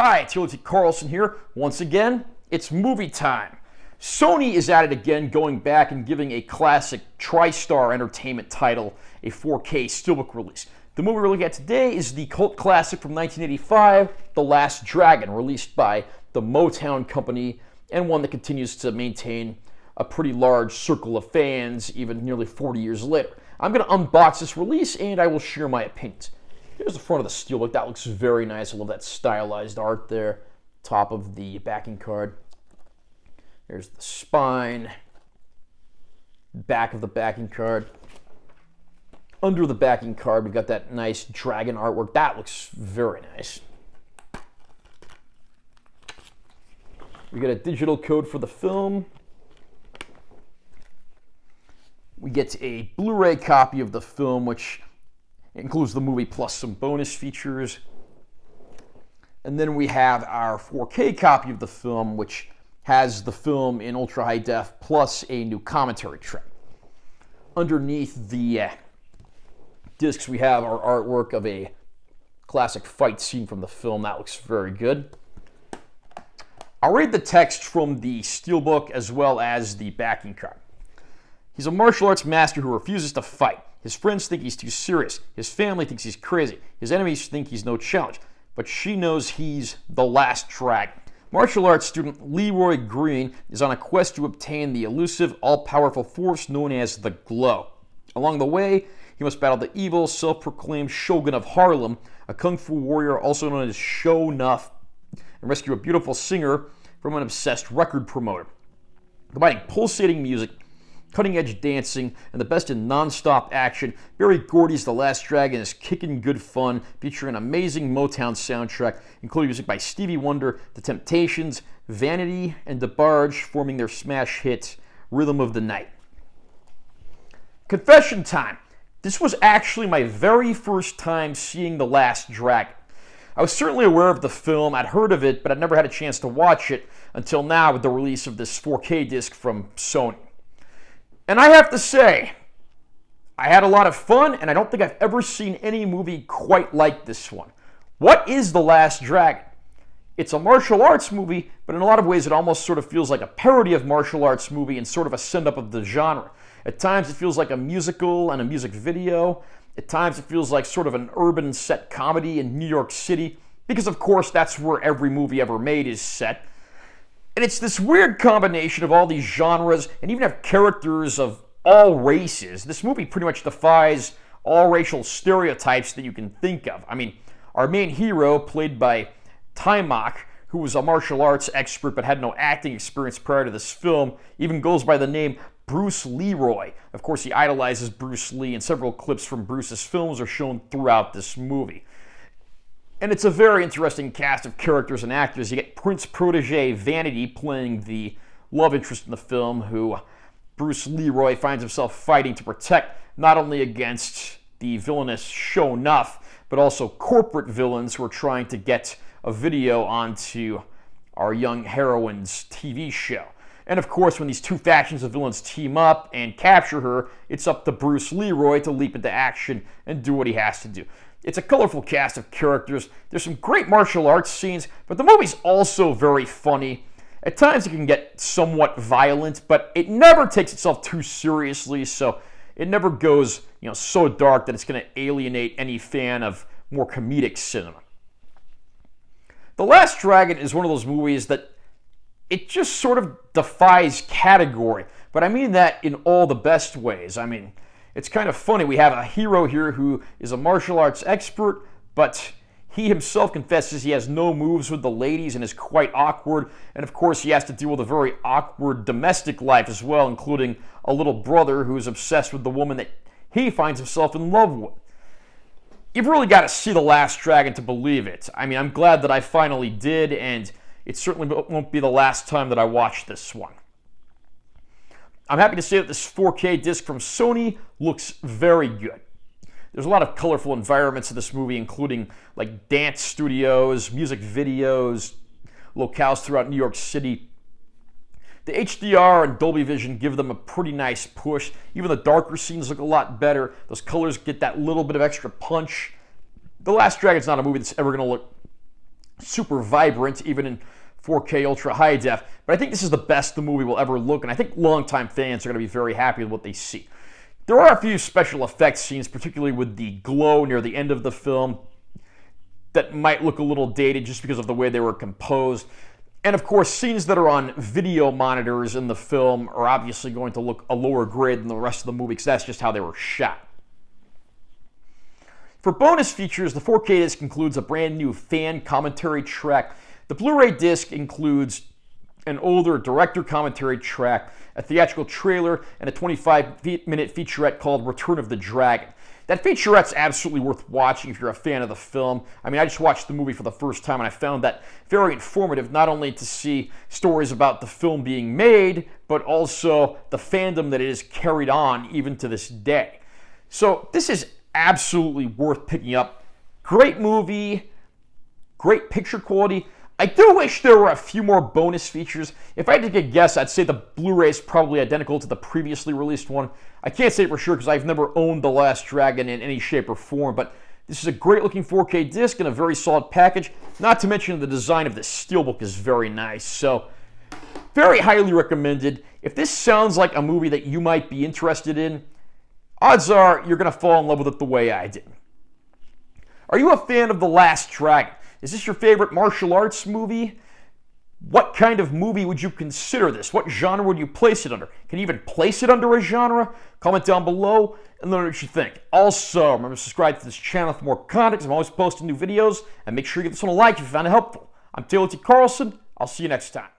Hi, Timothy Carlson here. Once again, it's movie time. Sony is at it again, going back and giving a classic TriStar Entertainment title a 4K Steelbook release. The movie we're looking at today is the cult classic from 1985, The Last Dragon, released by the Motown Company, and one that continues to maintain a pretty large circle of fans even nearly 40 years later. I'm going to unbox this release and I will share my opinions. Here's the front of the Steelbook. That looks very nice. I love that stylized art there. Top of the backing card. There's the spine. Back of the backing card. Under the backing card, we've got that nice dragon artwork. That looks very nice. We got a digital code for the film. We get a Blu-ray copy of the film, which includes the movie plus some bonus features. And then we have our 4K copy of the film, which has the film in ultra high def plus a new commentary track. Underneath the discs, we have our artwork of a classic fight scene from the film. That looks very good. I'll read the text from the Steelbook as well as the backing card. He's a martial arts master who refuses to fight. His friends think he's too serious. His family thinks he's crazy. His enemies think he's no challenge. But she knows he's the last dragon. Martial arts student Leroy Green is on a quest to obtain the elusive, all-powerful force known as the Glow. Along the way, he must battle the evil, self-proclaimed Shogun of Harlem, a kung fu warrior also known as Show Nuff, and rescue a beautiful singer from an obsessed record promoter. Combining pulsating music, cutting-edge dancing, and the best in non-stop action, Berry Gordy's The Last Dragon is kicking good fun, featuring an amazing Motown soundtrack, including music by Stevie Wonder, The Temptations, Vanity, and DeBarge, forming their smash hit, Rhythm of the Night. Confession time. This was actually my very first time seeing The Last Dragon. I was certainly aware of the film, I'd heard of it, but I'd never had a chance to watch it until now with the release of this 4K disc from Sony. And I have to say, I had a lot of fun, and I don't think I've ever seen any movie quite like this one. What is The Last Dragon? It's a martial arts movie, but in a lot of ways it almost sort of feels like a parody of martial arts movie and sort of a send-up of the genre. At times it feels like a musical and a music video. At times it feels like sort of an urban set comedy in New York City, because of course that's where every movie ever made is set. And it's this weird combination of all these genres and even have characters of all races. This movie pretty much defies all racial stereotypes that you can think of. I mean, our main hero, played by Taimak, who was a martial arts expert but had no acting experience prior to this film, even goes by the name Bruce Leroy. Of course, he idolizes Bruce Lee, and several clips from Bruce's films are shown throughout this movie. And it's a very interesting cast of characters and actors. You get Prince Protégé Vanity playing the love interest in the film, who Bruce Leroy finds himself fighting to protect, not only against the villainous Show Nuff, but also corporate villains who are trying to get a video onto our young heroine's TV show. And of course, when these two factions of villains team up and capture her, it's up to Bruce Leroy to leap into action and do what he has to do. It's a colorful cast of characters. There's some great martial arts scenes, but the movie's also very funny. At times it can get somewhat violent, but it never takes itself too seriously, so it never goes, so dark that it's going to alienate any fan of more comedic cinema. The Last Dragon is one of those movies that it just sort of defies category, but I mean that in all the best ways. I mean, it's kind of funny. We have a hero here who is a martial arts expert, but he himself confesses he has no moves with the ladies and is quite awkward. And of course, he has to deal with a very awkward domestic life as well, including a little brother who is obsessed with the woman that he finds himself in love with. You've really got to see The Last Dragon to believe it. I mean, I'm glad that I finally did, and it certainly won't be the last time that I watch this one. I'm happy to say that this 4K disc from Sony looks very good. There's a lot of colorful environments in this movie, including like dance studios, music videos, locales throughout New York City. The HDR and Dolby Vision give them a pretty nice push. Even the darker scenes look a lot better. Those colors get that little bit of extra punch. The Last Dragon's not a movie that's ever going to look super vibrant, even in 4K ultra high def. But I think this is the best the movie will ever look, and I think longtime fans are going to be very happy with what they see. There are a few special effects scenes, particularly with the glow near the end of the film, that might look a little dated just because of the way they were composed. And of course, scenes that are on video monitors in the film are obviously going to look a lower grade than the rest of the movie because that's just how they were shot. For bonus features, the 4K disc includes a brand new fan commentary track. The Blu-ray disc includes an older director commentary track, a theatrical trailer, and a 25-minute featurette called Return of the Dragon. That featurette's absolutely worth watching if you're a fan of the film. I mean, I just watched the movie for the first time, and I found that very informative, not only to see stories about the film being made, but also the fandom that it has carried on even to this day. So this is absolutely worth picking up. Great movie, great picture quality. I do wish there were a few more bonus features. If I had to take a guess, I'd say the Blu-ray is probably identical to the previously released one. I can't say for sure because I've never owned The Last Dragon in any shape or form, but this is a great looking 4K disc and a very solid package. Not to mention the design of this Steelbook is very nice. So, very highly recommended. If this sounds like a movie that you might be interested in, odds are you're going to fall in love with it the way I did. Are you a fan of The Last Dragon? Is this your favorite martial arts movie? What kind of movie would you consider this? What genre would you place it under? Can you even place it under a genre? Comment down below and let me know what you think. Also, remember to subscribe to this channel for more content. I'm always posting new videos. And make sure you give this one a like if you found it helpful. I'm Taylor T. Carlson. I'll see you next time.